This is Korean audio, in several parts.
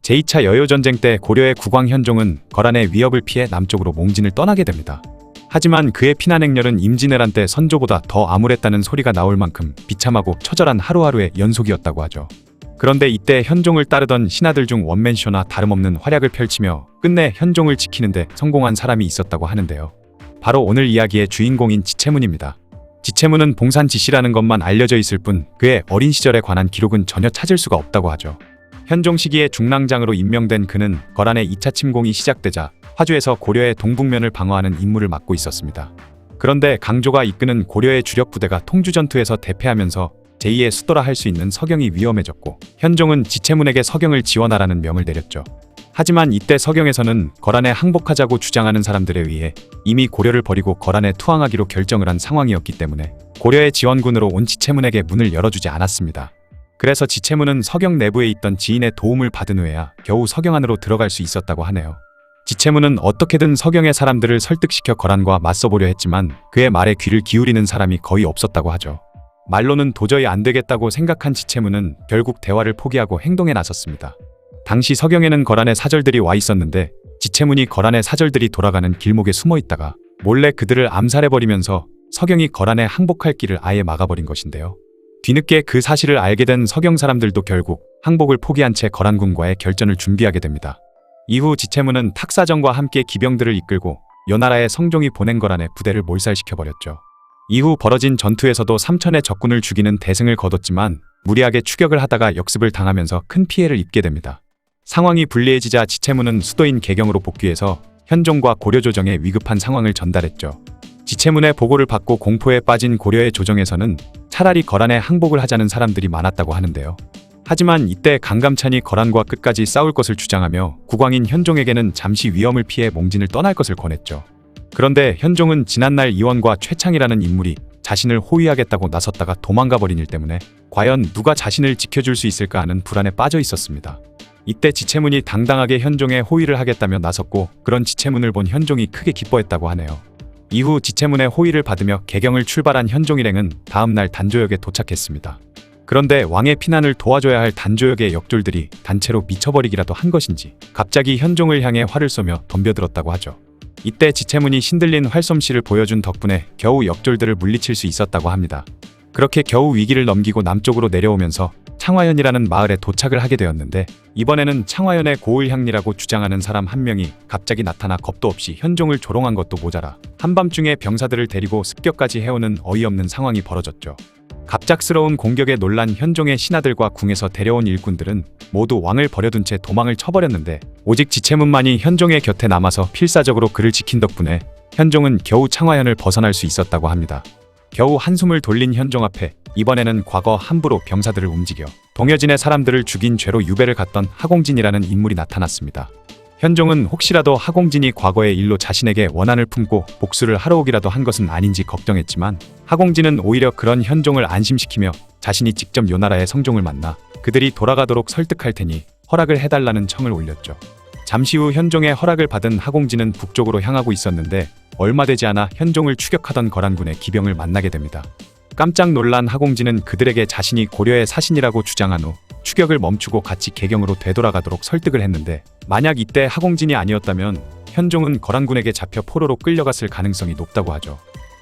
제2차 여요전쟁 때 고려의 국왕 현종은 거란의 위협을 피해 남쪽으로 몽진을 떠나게 됩니다. 하지만 그의 피난 행렬은 임진왜란 때 선조보다 더 암울했다는 소리가 나올 만큼 비참하고 처절한 하루하루의 연속이었다고 하죠. 그런데 이때 현종을 따르던 신하들 중 원맨쇼나 다름없는 활약을 펼치며 끝내 현종을 지키는데 성공한 사람이 있었다고 하는데요. 바로 오늘 이야기의 주인공인 지체문입니다. 지체문은 봉산지시라는 것만 알려져 있을 뿐 그의 어린 시절에 관한 기록은 전혀 찾을 수가 없다고 하죠. 현종 시기에 중랑장으로 임명된 그는 거란의 2차 침공이 시작되자 화주에서 고려의 동북면을 방어하는 임무를 맡고 있었습니다. 그런데 강조가 이끄는 고려의 주력 부대가 통주전투에서 대패하면서 제2의 수도라 할 수 있는 서경이 위험해졌고 현종은 지체문에게 서경을 지원하라는 명을 내렸죠. 하지만 이때 서경에서는 거란에 항복하자고 주장하는 사람들에 의해 이미 고려를 버리고 거란에 투항하기로 결정을 한 상황이었기 때문에 고려의 지원군으로 온 지체문에게 문을 열어주지 않았습니다. 그래서 지체문은 서경 내부에 있던 지인의 도움을 받은 후에야 겨우 서경 안으로 들어갈 수 있었다고 하네요. 지체문은 어떻게든 서경의 사람들을 설득시켜 거란과 맞서보려 했지만 그의 말에 귀를 기울이는 사람이 거의 없었다고 하죠. 말로는 도저히 안 되겠다고 생각한 지체문은 결국 대화를 포기하고 행동에 나섰습니다. 당시 서경에는 거란의 사절들이 와 있었는데 지체문이 거란의 사절들이 돌아가는 길목에 숨어 있다가 몰래 그들을 암살해버리면서 서경이 거란에 항복할 길을 아예 막아버린 것인데요. 뒤늦게 그 사실을 알게 된 서경 사람들도 결국 항복을 포기한 채 거란군과의 결전을 준비하게 됩니다. 이후 지체문은 탁사정과 함께 기병들을 이끌고 요나라의 성종이 보낸 거란의 부대를 몰살시켜버렸죠. 이후 벌어진 전투에서도 3천의 적군을 죽이는 대승을 거뒀지만 무리하게 추격을 하다가 역습을 당하면서 큰 피해를 입게 됩니다. 상황이 불리해지자 지체문은 수도인 개경으로 복귀해서 현종과 고려 조정의 위급한 상황을 전달했죠. 지체문의 보고를 받고 공포에 빠진 고려의 조정에서는 차라리 거란에 항복을 하자는 사람들이 많았다고 하는데요. 하지만 이때 강감찬이 거란과 끝까지 싸울 것을 주장하며 국왕인 현종에게는 잠시 위험을 피해 몽진을 떠날 것을 권했죠. 그런데 현종은 지난날 이원과 최창이라는 인물이 자신을 호위하겠다고 나섰다가 도망가버린 일 때문에 과연 누가 자신을 지켜줄 수 있을까 하는 불안에 빠져 있었습니다. 이때 지체문이 당당하게 현종의 호위를 하겠다며 나섰고 그런 지체문을 본 현종이 크게 기뻐했다고 하네요. 이후 지체문의 호위를 받으며 개경을 출발한 현종 일행은 다음날 단조역에 도착했습니다. 그런데 왕의 피난을 도와줘야 할 단조역의 역졸들이 단체로 미쳐버리기라도 한 것인지 갑자기 현종을 향해 활을 쏘며 덤벼들었다고 하죠. 이때 지체문이 신들린 활솜씨를 보여준 덕분에 겨우 역졸들을 물리칠 수 있었다고 합니다. 그렇게 겨우 위기를 넘기고 남쪽으로 내려오면서 창화연이라는 마을에 도착을 하게 되었는데 이번에는 창화연의 고을향리라고 주장하는 사람 한 명이 갑자기 나타나 겁도 없이 현종을 조롱한 것도 모자라 한밤중에 병사들을 데리고 습격까지 해오는 어이없는 상황이 벌어졌죠. 갑작스러운 공격에 놀란 현종의 신하들과 궁에서 데려온 일꾼들은 모두 왕을 버려둔 채 도망을 쳐버렸는데 오직 지체문만이 현종의 곁에 남아서 필사적으로 그를 지킨 덕분에 현종은 겨우 창화연을 벗어날 수 있었다고 합니다. 겨우 한숨을 돌린 현종 앞에 이번에는 과거 함부로 병사들을 움직여 동여진의 사람들을 죽인 죄로 유배를 갔던 하공진이라는 인물이 나타났습니다. 현종은 혹시라도 하공진이 과거의 일로 자신에게 원한을 품고 복수를 하러 오기라도 한 것은 아닌지 걱정했지만 하공진은 오히려 그런 현종을 안심시키며 자신이 직접 요나라의 성종을 만나 그들이 돌아가도록 설득할 테니 허락을 해달라는 청을 올렸죠. 잠시 후 현종의 허락을 받은 하공진은 북쪽으로 향하고 있었는데 얼마 되지 않아 현종을 추격하던 거란군의 기병을 만나게 됩니다. 깜짝 놀란 하공진은 그들에게 자신이 고려의 사신이라고 주장한 후 추격을 멈추고 같이 개경으로 되돌아가도록 설득을 했는데 만약 이때 하공진이 아니었다면 현종은 거란군에게 잡혀 포로로 끌려갔을 가능성이 높다고 하죠.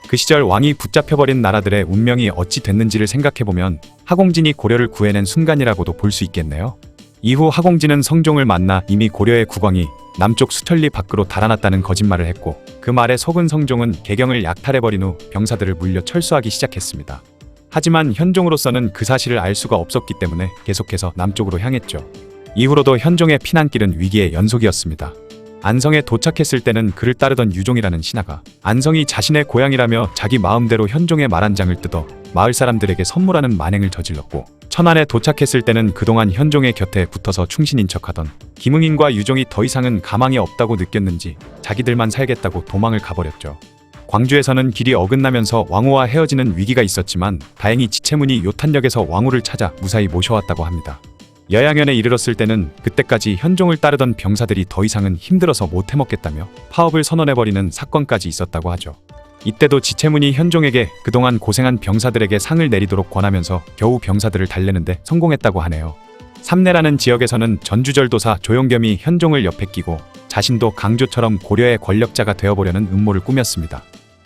그 시절 왕이 붙잡혀버린 나라들의 운명이 어찌 됐는지를 생각해보면 하공진이 고려를 구해낸 순간이라고도 볼 수 있겠네요. 이후 하공진은 성종을 만나 이미 고려의 국왕이 남쪽 수천리 밖으로 달아났다는 거짓말을 했고 그 말에 속은 성종은 개경을 약탈해버린 후 병사들을 물려 철수하기 시작했습니다. 하지만 현종으로서는 그 사실을 알 수가 없었기 때문에 계속해서 남쪽으로 향했죠. 이후로도 현종의 피난길은 위기의 연속이었습니다. 안성에 도착했을 때는 그를 따르던 유종이라는 신하가 안성이 자신의 고향이라며 자기 마음대로 현종의 말 한 장을 뜯어 마을 사람들에게 선물하는 만행을 저질렀고 천안에 도착했을 때는 그동안 현종의 곁에 붙어서 충신인 척하던 김응인과 유종이 더 이상은 가망이 없다고 느꼈는지 자기들만 살겠다고 도망을 가버렸죠. 광주에서는 길이 어긋나면서 왕후와 헤어지는 위기가 있었지만 다행히 지체문이 요탄역에서 왕후를 찾아 무사히 모셔왔다고 합니다. 여양현에 이르렀을 때는 그때까지 현종을 따르던 병사들이 더 이상은 힘들어서 못 해먹겠다며 파업을 선언해버리는 사건까지 있었다고 하죠. 이때도 지체문이 현종에게 그동안 고생한 병사들에게 상을 내리도록 권하면서 겨우 병사들을 달래는데 성공했다고 하네요. 삼내라는 지역에서는 전주절도사 조용겸이 현종을 옆에 끼고 자신도 강조처럼 고려의 권력자가 되어보려는 음모를 꾸몄습니다.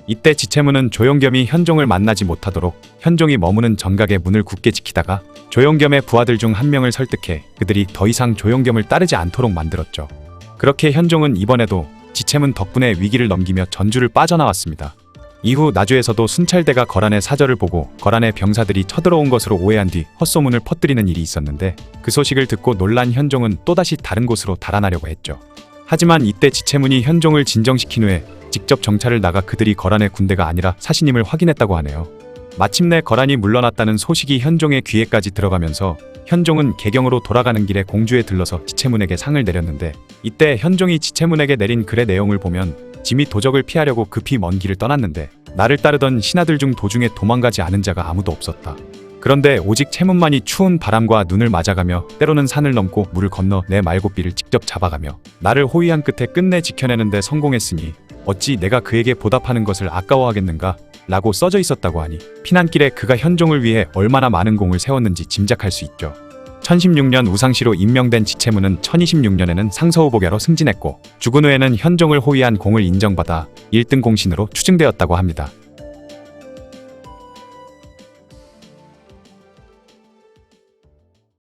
이때 지체문은 조용겸이 현종을 만나지 못하도록 현종이 머무는 정각의 문을 굳게 지키다가 조용겸의 부하들 중 한 명을 설득해 그들이 더 이상 조용겸을 따르지 않도록 만들었죠. 그렇게 현종은 이번에도 지체문 덕분에 위기를 넘기며 전주를 빠져나왔습니다. 이후 나주에서도 순찰대가 거란의 사절을 보고 거란의 병사들이 쳐들어온 것으로 오해한 뒤 헛소문을 퍼뜨리는 일이 있었는데 그 소식을 듣고 놀란 현종은 또다시 다른 곳으로 달아나려고 했죠. 하지만 이때 지체문이 현종을 진정시킨 후에 직접 정찰을 나가 그들이 거란의 군대가 아니라 사신임을 확인했다고 하네요. 마침내 거란이 물러났다는 소식이 현종의 귀에까지 들어가면서 현종은 개경으로 돌아가는 길에 공주에 들러서 지체문에게 상을 내렸는데 이때 현종이 지체문에게 내린 글의 내용을 보면 짐이 도적을 피하려고 급히 먼 길을 떠났는데 나를 따르던 신하들 중 도중에 도망가지 않은 자가 아무도 없었다. 그런데 오직 채문만이 추운 바람과 눈을 맞아가며 때로는 산을 넘고 물을 건너 내 말고삐를 직접 잡아가며 나를 호위한 끝에 끝내 지켜내는데 성공했으니 어찌 내가 그에게 보답하는 것을 아까워하겠는가? 라고 써져 있었다고 하니 피난길에 그가 현종을 위해 얼마나 많은 공을 세웠는지 짐작할 수 있죠. 1016년 우상시로 임명된 지체문은 1026년에는 상서후보교로 승진했고 죽은 후에는 현종을 호위한 공을 인정받아 1등 공신으로 추증되었다고 합니다.